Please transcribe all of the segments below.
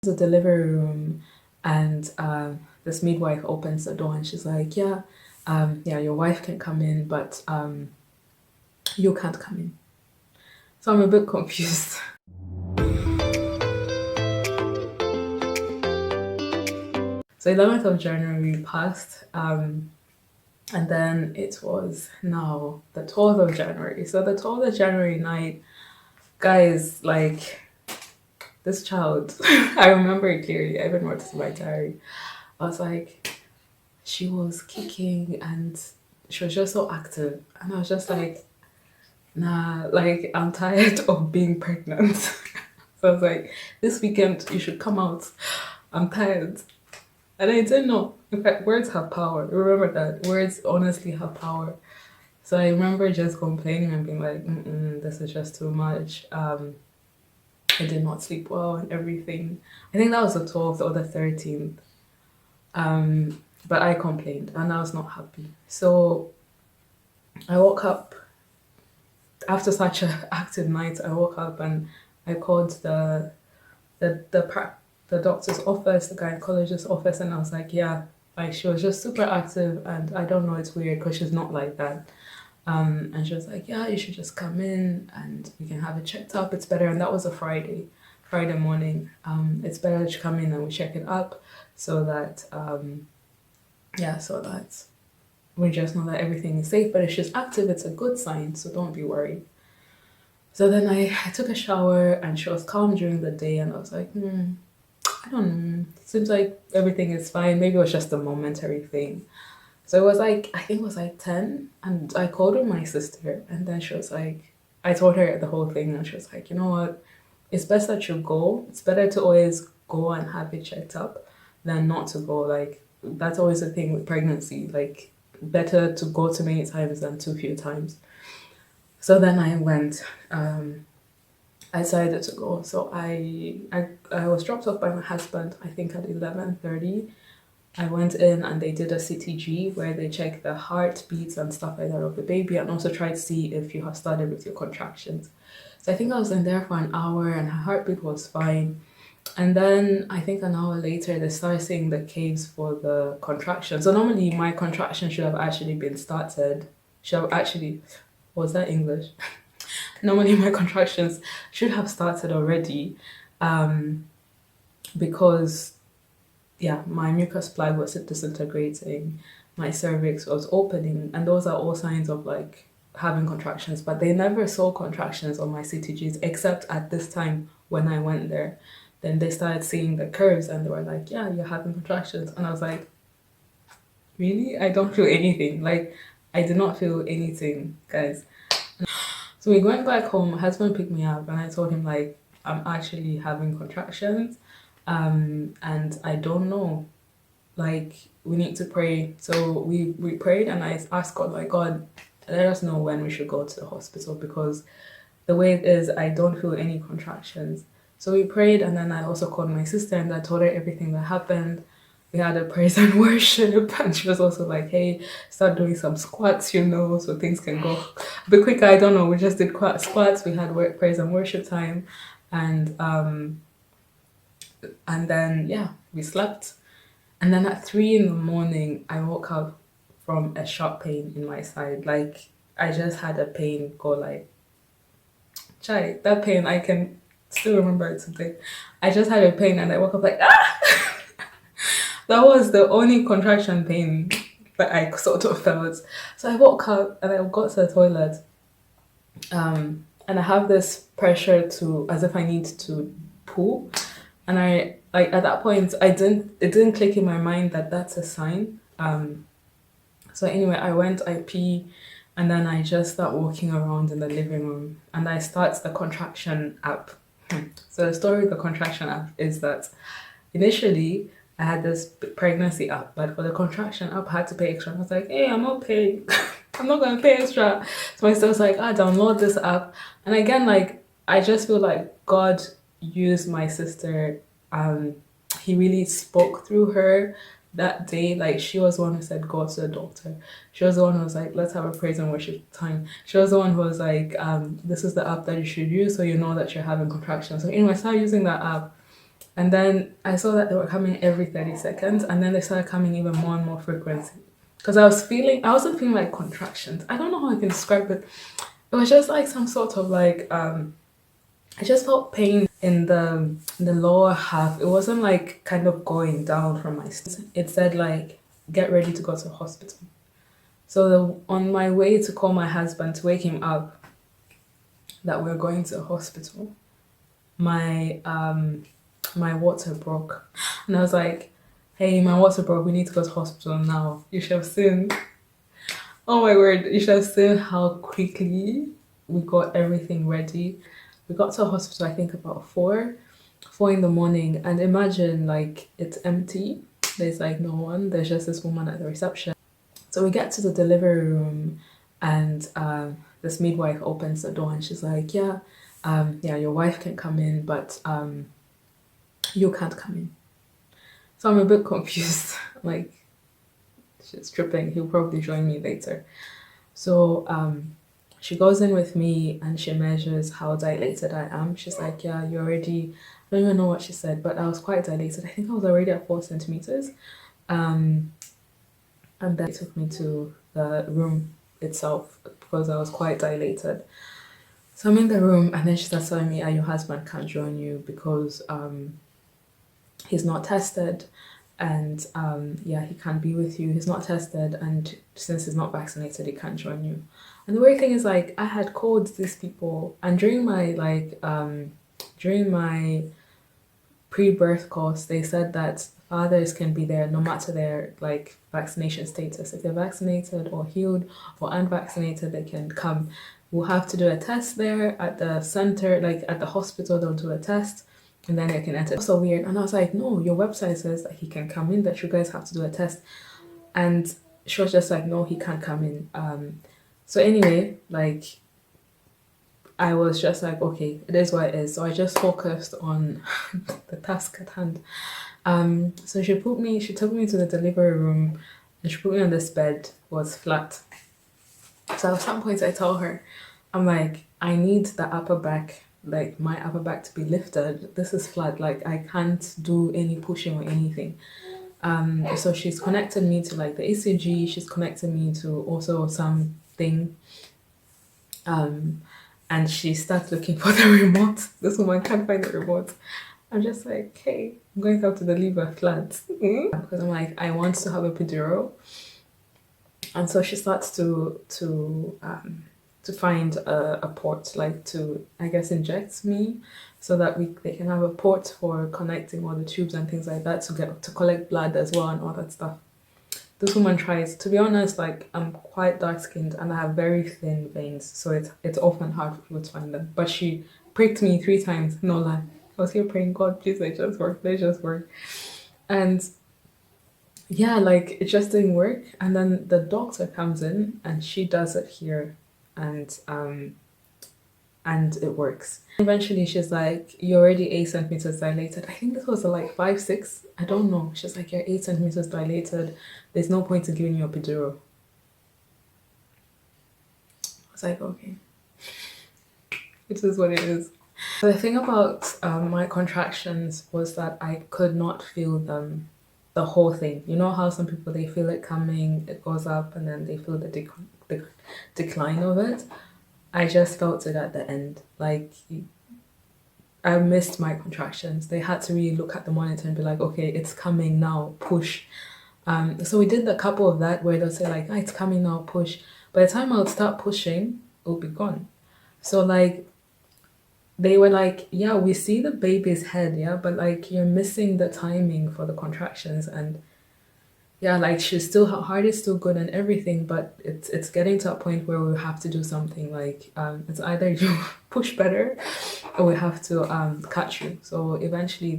the delivery room, and this midwife opens the door and she's like, yeah, yeah, your wife can come in, but you can't come in. So I'm a bit confused. So 11th of January passed, and then it was now the 12th of January. So the 12th of January night, guys, like this child, I remember it clearly. I even wrote it in my diary. I was like, she was kicking and she was just so active. And I was just like, nah, like I'm tired of being pregnant. So I was like, this weekend you should come out. I'm tired. And I didn't know. In fact, words have power. Remember that. Words honestly have power. So I remember just complaining and being like, this is just too much. I did not sleep well and everything. I think that was the 12th or the 13th. But I complained and I was not happy. So I woke up after such an active night. I woke up and I called the doctor's office, the gynecologist's office, and I was like, yeah, like she was just super active, and I don't know, it's weird because she's not like that. And she was like, yeah, you should just come in and we can have it checked up. It's better. And that was a Friday morning. It's better that you come in and we check it up so that, yeah, so that we just know that everything is safe. But if she's active, it's a good sign. So don't be worried. So then I took a shower and she was calm during the day. And I was like, I don't know. Seems like everything is fine. Maybe it was just a momentary thing. So it was like, I think it was like 10. And I called her my sister. And then she was like, I told her the whole thing. And she was like, you know what? It's best that you go. It's better to always go and have it checked up than not to go. Like, that's always the thing with pregnancy. Like, better to go too many times than too few times. So then I went. I decided to go. So I was dropped off by my husband, I think at 11:30. I went in and they did a CTG where they check the heartbeats and stuff like that of the baby and also try to see if you have started with your contractions. So I think I was in there for an hour and her heartbeat was fine. And then I think an hour later they started seeing the caves for the contraction. So normally my contraction should have actually been started. Should have actually, was that English? Normally my contractions should have started already, um, because yeah, my mucus plug was disintegrating, my cervix was opening, and those are all signs of like having contractions. But they never saw contractions on my CTGs except at this time when I went there. Then they started seeing the curves and they were like, yeah, you're having contractions. And I was like, really? I don't feel anything. Like, I did not feel anything, guys. So we went back home. My husband picked me up, and I told him like I'm actually having contractions, and I don't know. Like we need to pray. So we prayed, and I asked God like God, let us know when we should go to the hospital because the way it is, I don't feel any contractions. So we prayed, and then I also called my sister and I told her everything that happened. We had a praise and worship, and she was also like, "Hey, start doing some squats, so things can go a bit quicker." I don't know. We just did squats. We had praise and worship time, and and then yeah, we slept. And then at 3 in the morning, I woke up from a sharp pain in my side. Like I just had a pain go like chai. That pain I can still remember it today. I just had a pain and I woke up like ah. That was the only contraction pain that I sort of felt. So I woke up and I got to the toilet. And I have this pressure to as if I need to poo. And I like at that point it didn't click in my mind that that's a sign. So anyway, I went, I pee, and then I just start walking around in the living room and I start the contraction app. So the story of the contraction app is that initially I had this pregnancy app, but for the contraction app I had to pay extra. And I was like, hey, I'm not paying. I'm not gonna pay extra. So my sister was like, download this app. And again, like I just feel like God used my sister. He really spoke through her that day. Like she was the one who said go to the doctor. She was the one who was like, let's have a praise and worship time. She was the one who was like, this is the app that you should use so you know that you're having contractions. So anyway, I started using that app. And then I saw that they were coming every 30 seconds, and then they started coming even more and more frequent. Because I wasn't feeling like contractions. I don't know how I can describe it. It was just like some sort of like, I just felt pain in the lower half. It wasn't like kind of going down from my stomach. It said like, get ready to go to the hospital. So on my way to call my husband to wake him up that we're going to a hospital, my my water broke. And I was like, hey, my water broke, we need to go to hospital now. You should have seen, oh my word, you should have seen how quickly we got everything ready. We got to a hospital, I think about 4 in the morning, and imagine like it's empty. There's like no one, there's just this woman at the reception. So we get to the delivery room, and this midwife opens the door and she's like, yeah, yeah, your wife can come in, but you can't come in. So I'm a bit confused. Like, she's tripping. He'll probably join me later. So she goes in with me and she measures how dilated I am. She's like, yeah, you're already, I don't even know what she said, but I was quite dilated. I think I was already at 4 centimeters. And then it took me to the room itself because I was quite dilated. So I'm in the room and then she starts telling me, your husband can't join you because he's not tested, and yeah, he can't be with you. He's not tested, and since he's not vaccinated, he can't join you. And the weird thing is, like, I had called these people, and during my pre-birth course, they said that fathers can be there no matter their like vaccination status. If they're vaccinated or healed or unvaccinated, they can come. We'll have to do a test there at the center, like at the hospital. They'll do a test and then they can enter. So weird. And I was like, no, your website says that he can come in, that you guys have to do a test. And she was just like, no, he can't come in. So anyway, like, I was just like, okay, it is what it is. So I just focused on the task at hand. So she took me to the delivery room and she put me on this bed. It was flat. So at some point I tell her, I'm like, I need the upper back, like my upper back to be lifted. This is flat, like I can't do any pushing or anything. So she's connected me to like the ECG, she's connected me to also something. And she starts looking for the remote. This woman can't find the remote. I'm just like, hey, I'm going to have to deliver flat. Because I'm like, I want to have a epidural. And so she starts to find a port, like to, I guess, inject me so that they can have a port for connecting all the tubes and things like that to collect blood as well and all that stuff. This woman tries, to be honest, like I'm quite dark skinned and I have very thin veins, so it's often hard for people to find them. But she pricked me 3 times, no lie. I was here praying, God, please let it just work, let it just work. And yeah, like it just didn't work. And then the doctor comes in and she does it here, and it works. Eventually she's like, you're already 8 centimeters dilated. I think this was like 5, 6. I don't know. She's like, you're 8 centimeters dilated. There's no point in giving you a epidural. I was like, okay. It is what it is. The thing about my contractions was that I could not feel them the whole thing. You know how some people, they feel it coming, it goes up, and then they feel the decline of it? I just felt it at the end. Like, I missed my contractions. They had to really look at the monitor and be like, okay, it's coming now, push. So we did a couple of that where they'll say like, it's coming now, push. By the time I would start pushing, it would be gone. So like, they were like, yeah, we see the baby's head, yeah, but like you're missing the timing for the contractions. And yeah, like she's still, her heart is still good and everything, but it's getting to a point where we have to do something. Like it's either you push better or we have to cut you. So eventually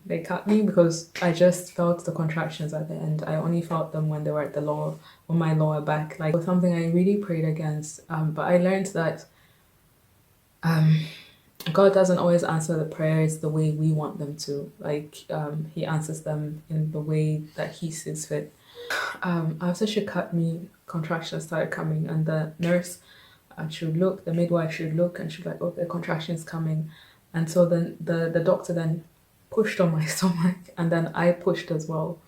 they cut me because I just felt the contractions at the end. I only felt them when they were at the lower, on my lower back. Like, it was something I really prayed against. But I learned that God doesn't always answer the prayers the way we want them to. Like, he answers them in the way that he sees fit. After she cut me, contractions started coming, and the nurse, the midwife should look, and she'd like, oh, the contraction's coming. And so then the doctor then pushed on my stomach, and then I pushed as well,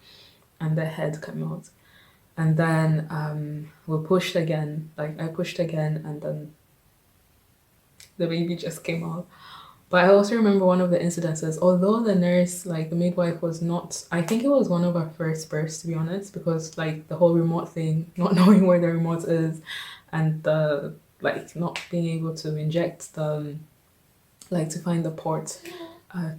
and the head came out. And then we pushed again, like I pushed again, and then the baby just came out. But I also remember one of the incidences, although the nurse, like the midwife, was not, I think it was one of our first births, to be honest, because like the whole remote thing, not knowing where the remote is, and the like not being able to inject the, like to find the port,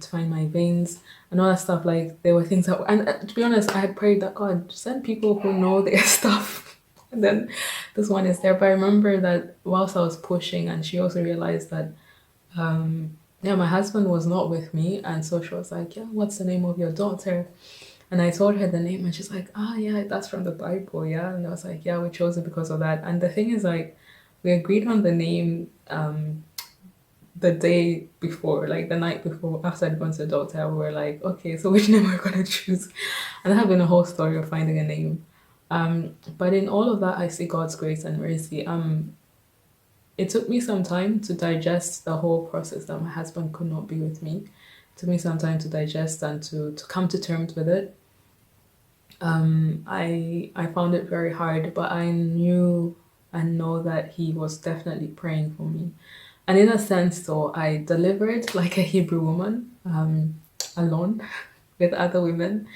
to find my veins and all that stuff. Like there were things that, and to be honest, I had prayed that God send people who know their stuff. And then this one is there. But I remember that whilst I was pushing, and she also realized that yeah, my husband was not with me, and so she was like, "Yeah, what's the name of your daughter?" And I told her the name, and she's like, "Ah, yeah, that's from the Bible, yeah." And I was like, "Yeah, we chose it because of that." And the thing is, like, we agreed on the name the day before, like the night before, after I'd gone to the doctor. We were like, "Okay, so which name we're gonna choose?" And I have been a whole story of finding a name. But in all of that, I see God's grace and mercy. It took me some time to digest the whole process that my husband could not be with me. It took me some time to digest and to come to terms with it. I found it very hard, but I knew and know that he was definitely praying for me. And in a sense, though, I delivered like a Hebrew woman, alone with other women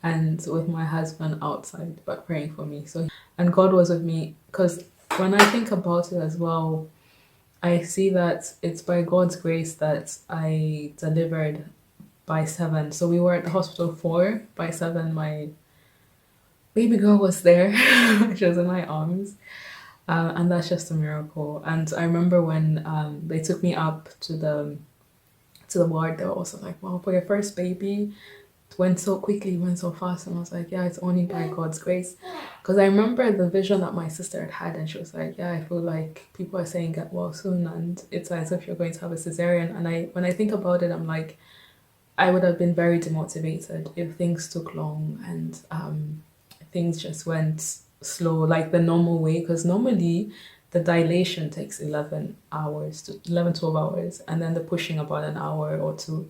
and with my husband outside, but praying for me. So, and God was with me because when I think about it as well, I see that it's by God's grace that I delivered by 7. So we were at the hospital 4. By 7, my baby girl was there. She was in my arms. And that's just a miracle. And I remember when they took me up to the ward, they were also like, "Wow, for your first baby, it went so quickly, it went so fast." And I was like, "Yeah, it's only by God's grace." Because I remember the vision that my sister had, and she was like, "Yeah, I feel like people are saying get well soon, and it's as if you're going to have a cesarean." And when I think about it, I'm like, I would have been very demotivated if things took long and things just went slow, like the normal way. Because normally the dilation takes 11 hours to 11, 12 hours, and then the pushing about an hour or two.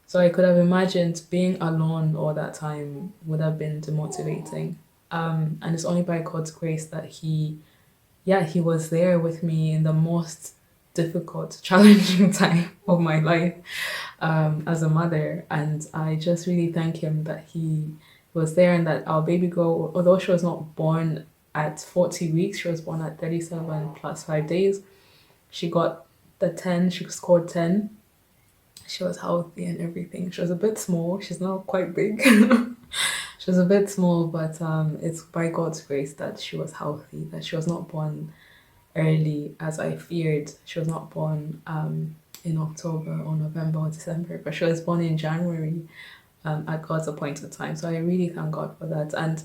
So I could have imagined being alone all that time would have been demotivating. And it's only by God's grace that yeah, He was there with me in the most difficult, challenging time of my life as a mother. And I just really thank Him that He was there and that our baby girl, although she was not born at 40 weeks, she was born at 37 plus 5 days. She got the 10, she scored 10. She was healthy and everything. She was a bit small. She's now quite big. She was a bit small, but it's by God's grace that she was healthy, that she was not born early as I feared. She was not born in October or November or December, but she was born in January at God's appointed time. So I really thank God for that. And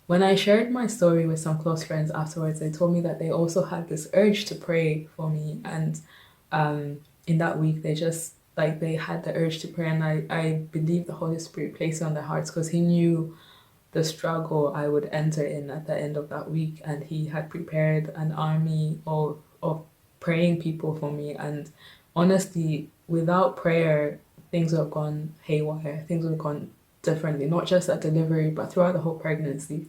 when I shared my story with some close friends afterwards, they told me that they also had this urge to pray for me. And in that week, they just like they had the urge to pray. And I believe the Holy Spirit placed it on their hearts because He knew the struggle I would enter in at the end of that week. And He had prepared an army of praying people for me. And honestly, without prayer, things would have gone haywire. Things would have gone differently, not just at delivery, but throughout the whole pregnancy.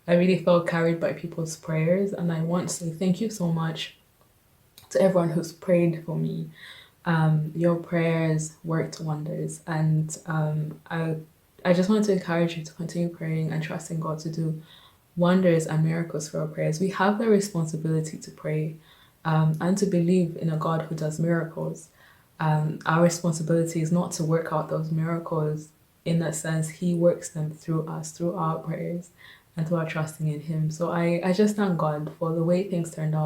I really felt carried by people's prayers. And I want to say thank you so much to everyone who's prayed for me. Your prayers worked wonders. And I just want to encourage you to continue praying and trusting God to do wonders and miracles for our prayers. We have the responsibility to pray and to believe in a God who does miracles. Our responsibility is not to work out those miracles. In that sense, He works them through us, through our prayers, and through our trusting in Him. So I just thank God for the way things turned out.